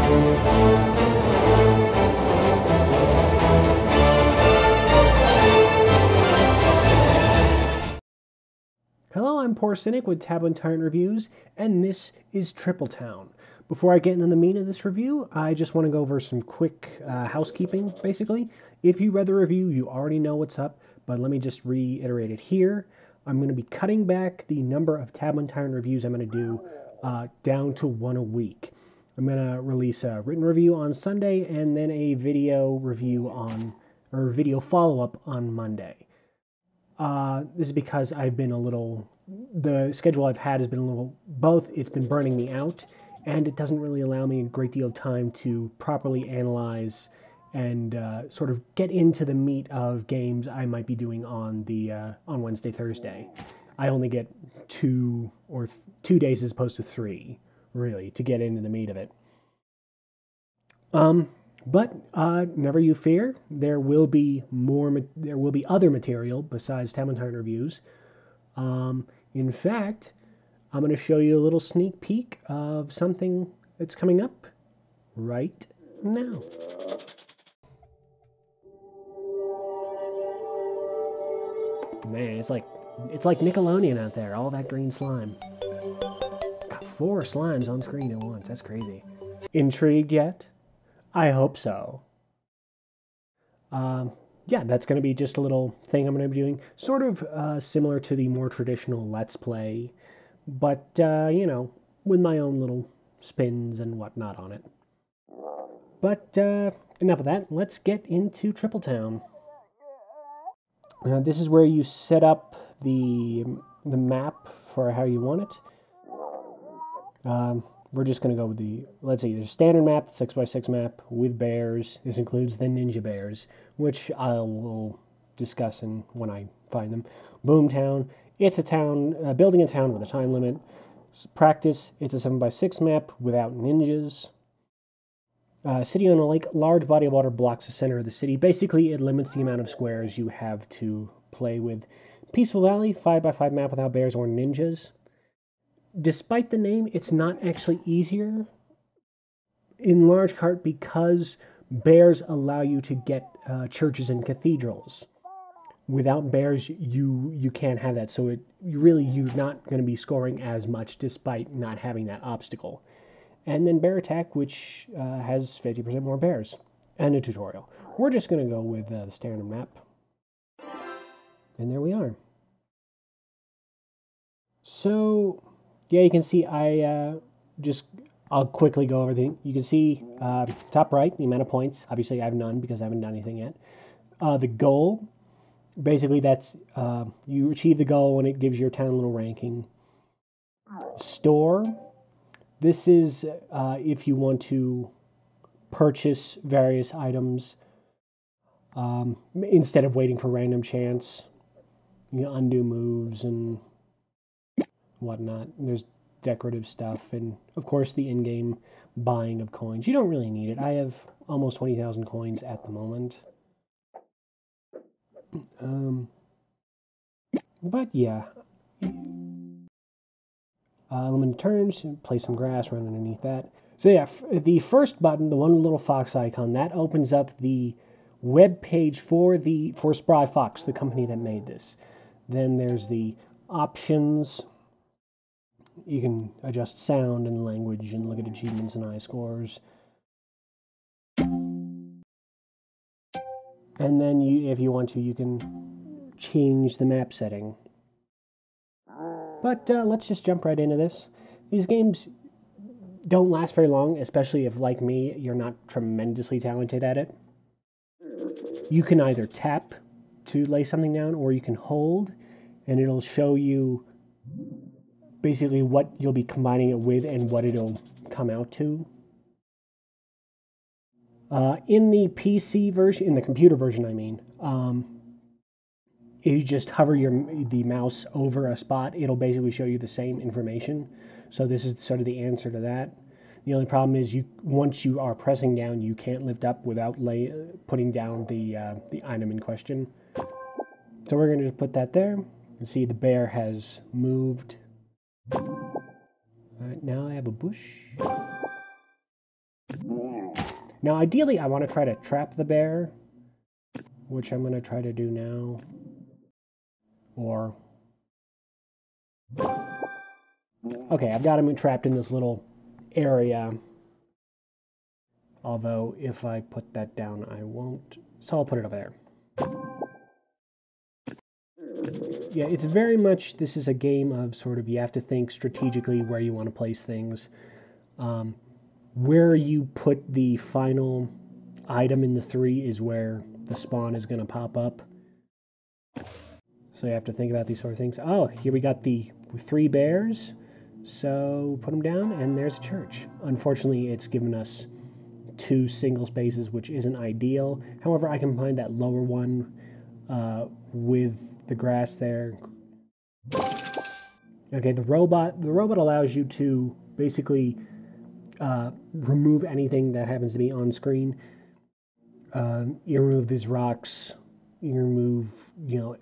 Hello, I'm Poor Cynic with Tyrant Reviews, and this is Tripletown. Before I get into the meat of this review, I just want to go over some quick housekeeping, basically. If you read the review, you already know what's up, but let me just reiterate it here. I'm going to be cutting back the number of Tyrant reviews I'm going to do down to one a week. I'm going to release a written review on Sunday and then a video review or video follow-up on Monday. This is because the schedule I've had has been a little, both it's been burning me out, and it doesn't really allow me a great deal of time to properly analyze and sort of get into the meat of games I might be doing on Wednesday, Thursday. I only get 2 days as opposed to 3, really, to get into the meat of it. But never you fear, there will be other material besides Tyrant reviews. In fact, I'm going to show you a little sneak peek of something that's coming up right now. Man, it's like Nickelodeon out there, all that green slime. Got 4 slimes on screen at once, that's crazy. Intrigued yet? I hope so. Yeah, that's going to be just a little thing I'm going to be doing, sort of similar to the more traditional Let's Play, but, you know, with my own little spins and whatnot on it. But enough of that, let's get into Tripletown. This is where you set up the map for how you want it. We're just going to go with let's see, there's a standard map, 6x6 map with bears. This includes the ninja bears, which I will discuss when I find them. Boomtown, it's a town, building a town with a time limit. Practice, it's a 7x6 map without ninjas. City on a lake, large body of water blocks the center of the city. Basically, it limits the amount of squares you have to play with. Peaceful Valley, 5x5 map without bears or ninjas. Despite the name, it's not actually easier, in large part because bears allow you to get churches and cathedrals. Without bears, you can't have that, so you're not going to be scoring as much despite not having that obstacle. And then Bear Attack, which has 50% more bears, and a tutorial. We're just going to go with the standard map. And there we are. So, yeah, you can see I'll quickly go over everything. You can see top right, the amount of points. Obviously, I have none because I haven't done anything yet. The goal, basically that's, you achieve the goal and it gives your town a little ranking. Store, this is if you want to purchase various items instead of waiting for random chance. You know, undo moves and whatnot. There's decorative stuff, and of course the in-game buying of coins. You don't really need it. I have almost 20,000 coins at the moment. But yeah. Limited turns, place some grass, run underneath that. So yeah, the first button, the one little fox icon, that opens up the web page for Spry Fox, the company that made this. Then there's the options. You can adjust sound and language and look at achievements and eye scores. And then if you want to, you can change the map setting. But let's just jump right into this. These games don't last very long, especially if, like me, you're not tremendously talented at it. You can either tap to lay something down, or you can hold, and it'll show you basically what you'll be combining it with and what it'll come out to. In the PC version, in the computer version, I mean, if you just hover the mouse over a spot, it'll basically show you the same information. So this is sort of the answer to that. The only problem is once you are pressing down, you can't lift up without putting down the item in question. So we're going to just put that there. You see the bear has moved. All right, now I have a bush. Now, ideally, I want to try to trap the bear, which I'm going to try to do now. Or... Okay, I've got him trapped in this little area. Although, if I put that down, I won't. So I'll put it over there. Yeah, it's very much, this is a game of sort of, you have to think strategically where you want to place things. Where you put the final item in the 3 is where the spawn is going to pop up. So you have to think about these sort of things. Oh, here we got the 3 bears. So put them down, and there's a church. Unfortunately, it's given us 2 single spaces, which isn't ideal. However, I can find that lower one with the grass there. Okay, the robot allows you to basically remove anything that happens to be on screen. You remove these rocks. You remove,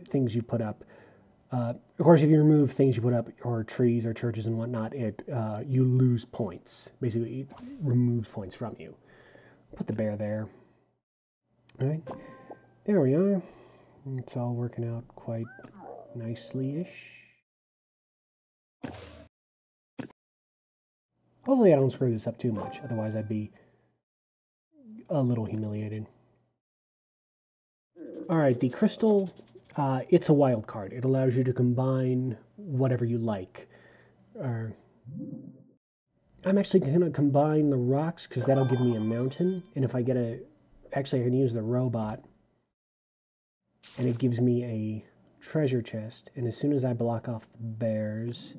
things you put up. Of course, if you remove things you put up, or trees or churches and whatnot, you lose points. Basically, it removes points from you. Put the bear there. All right, there we are. It's all working out quite nicely-ish. Hopefully I don't screw this up too much, otherwise I'd be a little humiliated. Alright, the crystal, it's a wild card. It allows you to combine whatever you like. I'm actually going to combine the rocks, because that'll give me a mountain, and if I get actually I can use the robot, and it gives me a treasure chest, and as soon as I block off the bears,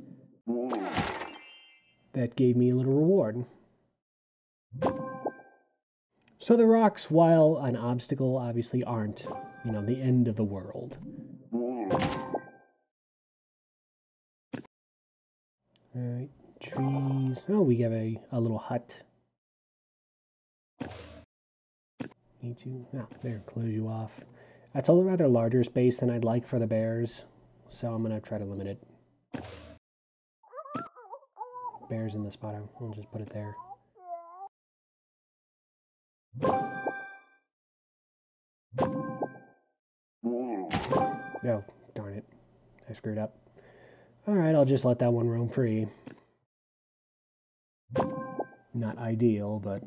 that gave me a little reward. So the rocks, while an obstacle, obviously aren't, the end of the world. Alright, trees. Oh, we have a little hut. Need to, there, close you off. That's a rather larger space than I'd like for the bears, so I'm going to try to limit it. Bears in the spot, I'll just put it there. Oh, darn it. I screwed up. Alright, I'll just let that one roam free. Not ideal, but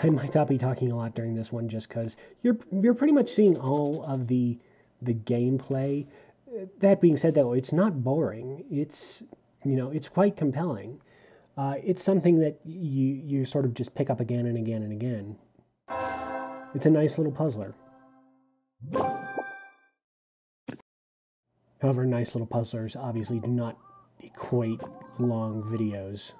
I might not be talking a lot during this one just because you're pretty much seeing all of the gameplay. That being said, though, it's not boring. It's quite compelling. It's something that you sort of just pick up again and again and again. It's a nice little puzzler. However, nice little puzzlers obviously do not equate long videos.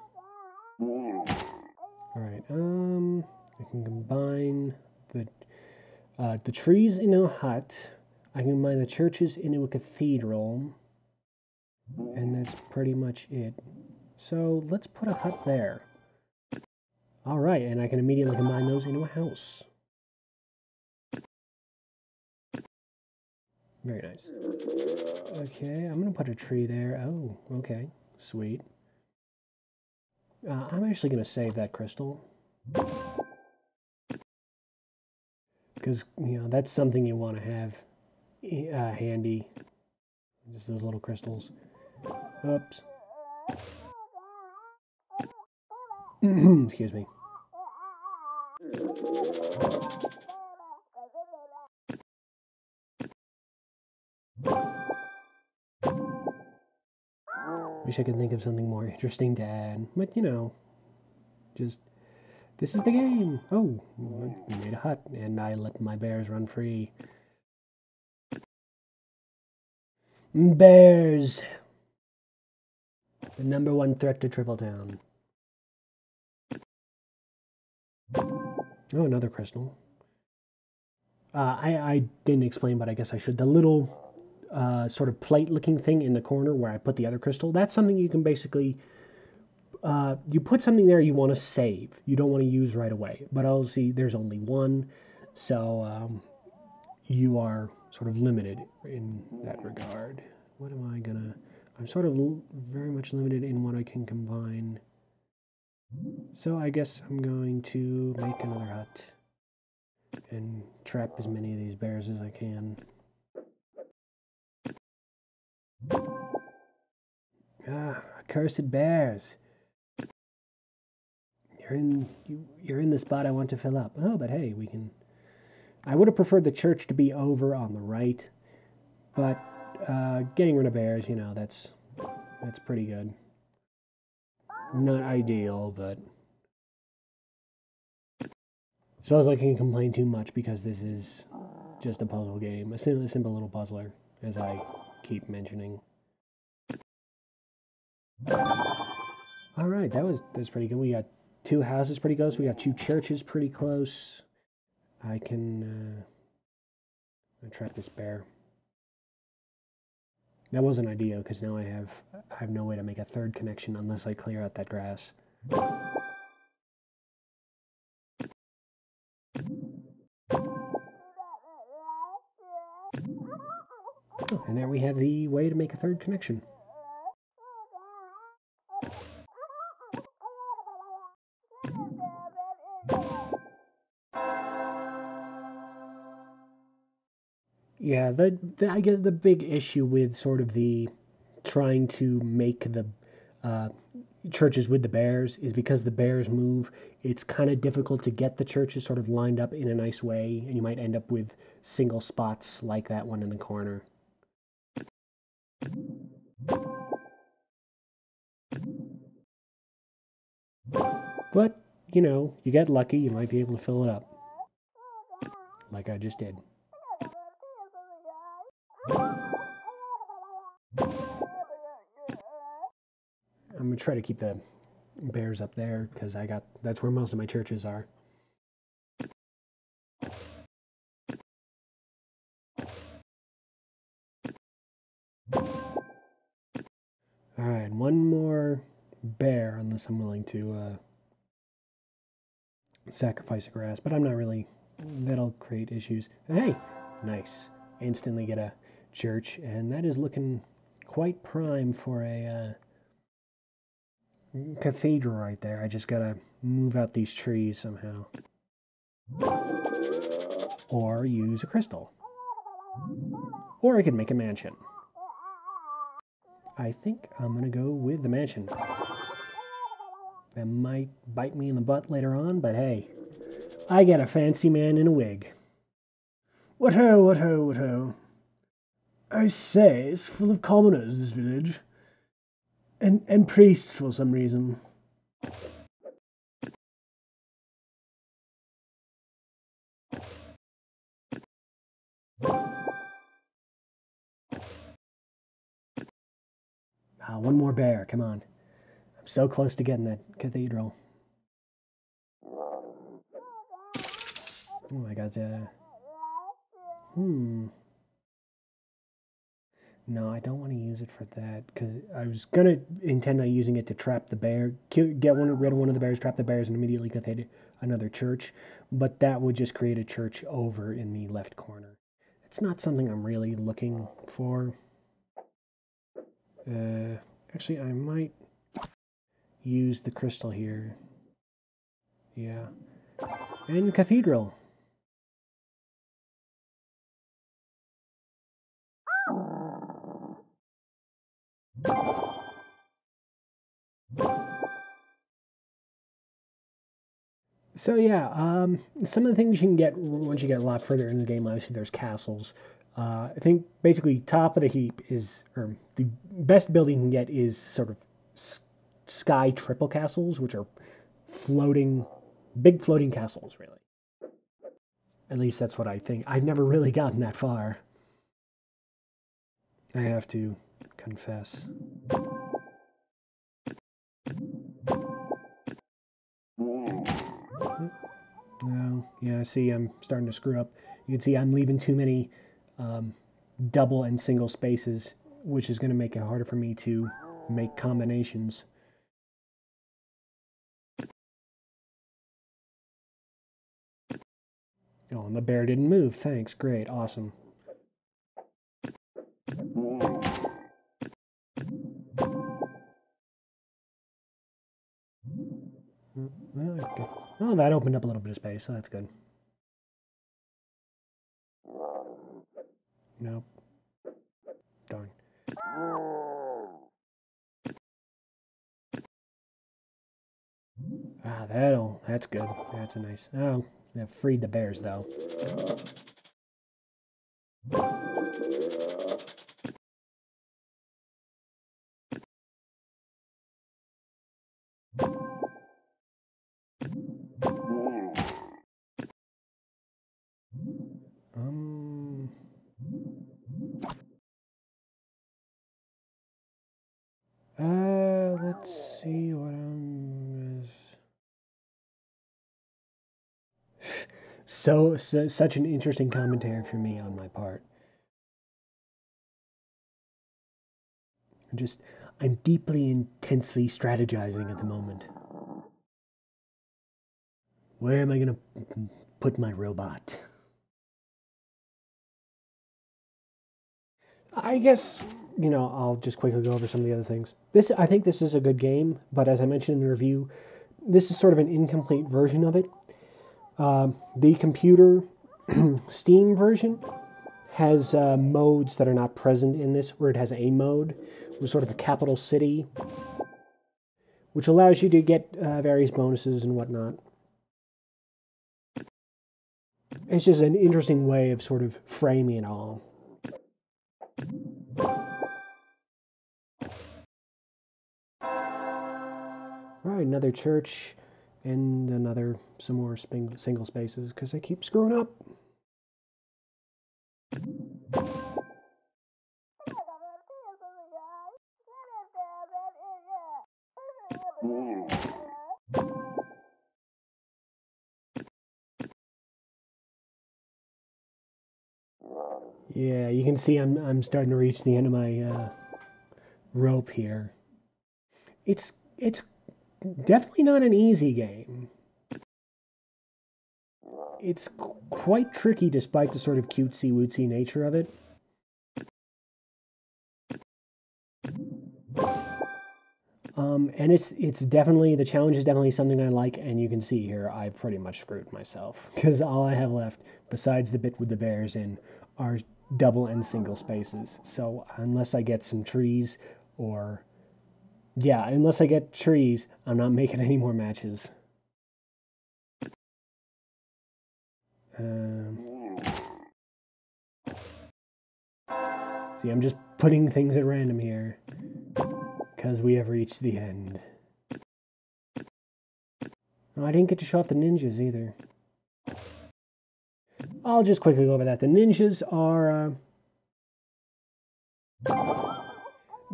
Alright, I can combine the trees into a hut. I can combine the churches into a cathedral. And that's pretty much it. So let's put a hut there. Alright, and I can immediately combine those into a house. Very nice. Okay, I'm going to put a tree there. Oh, okay. Sweet. I'm actually going to save that crystal. Because, that's something you want to have handy. Just those little crystals. Oops. Excuse me. Wish I could think of something more interesting to add. But, just, this is the game. Oh, I made a hut, and I let my bears run free. Bears! The #1 threat to Tripletown. Oh, another crystal. I didn't explain, but I guess I should. The little sort of plate-looking thing in the corner where I put the other crystal, that's something you can basically... you put something there you want to save. You don't want to use right away. But obviously, there's only one, so you are sort of limited in that regard. What am I gonna... I'm sort of very much limited in what I can combine. So I guess I'm going to make another hut and trap as many of these bears as I can. Ah, accursed bears. You're in the spot I want to fill up. Oh, but hey, we can. I would have preferred the church to be over on the right, but getting rid of bears, you know, that's pretty good. Not ideal, but I suppose I can complain too much because this is just a puzzle game, a simple little puzzler, as I keep mentioning. All right, that's pretty good. We got 2 houses pretty close. We got 2 churches pretty close. I can trap this bear. That wasn't ideal because now I have no way to make a third connection unless I clear out that grass. Oh, and there we have the way to make a third connection. Yeah, I guess the big issue with sort of the trying to make the churches with the bears is because the bears move, it's kind of difficult to get the churches sort of lined up in a nice way, and you might end up with single spots like that one in the corner. But, you know, you get lucky, you might be able to fill it up. Like I just did. I'm going to try to keep the bears up there because that's where most of my churches are. All right, one more bear, unless I'm willing to sacrifice a grass, but I'm not really. That'll create issues. Hey, nice. Instantly get a church, and that is looking quite prime for a cathedral right there. I just gotta move out these trees somehow. Or use a crystal. Or I could make a mansion. I think I'm gonna go with the mansion. That might bite me in the butt later on, but hey, I get a fancy man in a wig. What ho, what ho, what ho. I say, it's full of commoners, this village. And priests for some reason. One more bear, come on. I'm so close to getting that cathedral. Oh, I got No, I don't want to use it for that because I was gonna intend on using it to trap the bear, get rid of one of the bears, trap the bears, and immediately cathedral another church. But that would just create a church over in the left corner. It's not something I'm really looking for. Actually, I might use the crystal here. Yeah, and cathedral. So yeah, some of the things you can get once you get a lot further in the game. Obviously, there's castles. I think basically top of the heap is, or the best building you can get is sort of sky triple castles, which are big floating castles, really. At least that's what I think. I've never really gotten that far. I have to confess. No, yeah, see, I'm starting to screw up. You can see I'm leaving too many double and single spaces, which is going to make it harder for me to make combinations. Oh, and the bear didn't move. Thanks. Great. Awesome. Oh, that opened up a little bit of space, so that's good. Nope. Darn. Ah, that's good. That's a nice. Oh, that freed the bears, though. Um. Let's see what such an interesting commentary for me on my part. I'm deeply, intensely strategizing at the moment. Where am I going to put my robot? I guess, I'll just quickly go over some of the other things. I think this is a good game, but as I mentioned in the review, this is sort of an incomplete version of it. The computer Steam version has modes that are not present in this, where it has a mode with sort of a capital city, which allows you to get various bonuses and whatnot. It's just an interesting way of sort of framing it all. Right, another church and some more single spaces because I keep screwing up. Yeah, you can see I'm starting to reach the end of my rope here. It's definitely not an easy game. It's quite tricky despite the sort of cutesy-wootsy nature of it. And it's definitely, the challenge is definitely something I like, and you can see here I've pretty much screwed myself because all I have left, besides the bit with the bears in, are double and single spaces. So unless I get some trees unless I get trees, I'm not making any more matches. See, I'm just putting things at random here because we have reached the end. Oh, I didn't get to show off the ninjas either. I'll just quickly go over that. The ninjas are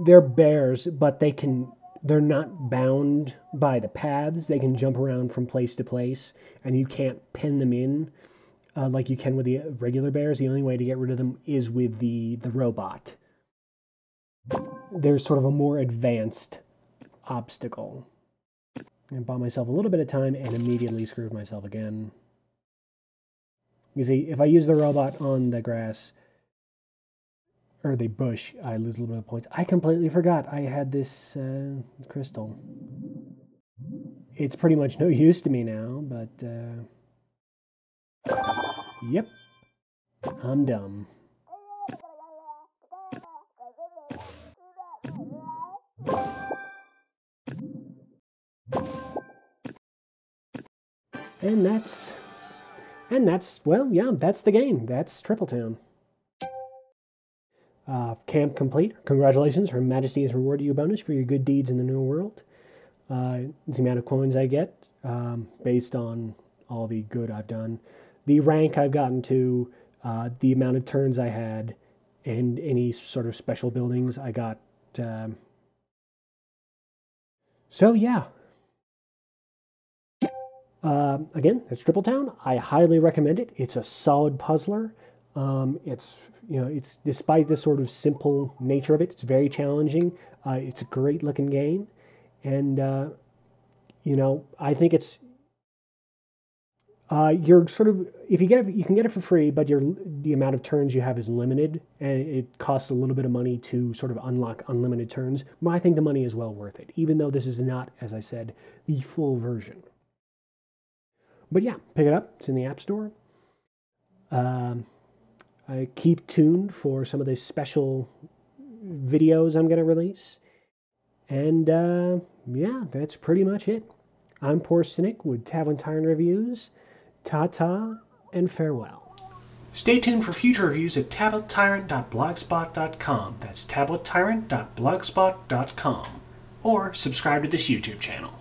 they're bears, but they're not bound by the paths. They can jump around from place to place, and you can't pin them in like you can with the regular bears. The only way to get rid of them is with the robot. There's sort of a more advanced obstacle. I bought myself a little bit of time and immediately screwed myself again. You see, if I use the robot on the grass, or the bush, I lose a little bit of points. I completely forgot I had this crystal. It's pretty much no use to me now, but yep, I'm dumb. And that's, well, yeah, that's the game. That's Tripletown. Camp complete. Congratulations. Her Majesty has rewarded you a bonus for your good deeds in the New World. It's the amount of coins I get based on all the good I've done. The rank I've gotten to, the amount of turns I had, and any sort of special buildings I got. So, yeah. Again, it's Tripletown. I highly recommend it. It's a solid puzzler. It's despite the sort of simple nature of it, it's very challenging. It's a great looking game, and I think it's you're sort of, if you get it, you can get it for free, but the amount of turns you have is limited, and it costs a little bit of money to sort of unlock unlimited turns. But I think the money is well worth it, even though this is not, as I said, the full version. But yeah, pick it up. It's in the App Store. I keep tuned for some of the special videos I'm going to release. And yeah, that's pretty much it. I'm Poor Cynic with Tyrant Reviews. Ta-ta and farewell. Stay tuned for future reviews at tablettyrant.blogspot.com. That's tablettyrant.blogspot.com. Or subscribe to this YouTube channel.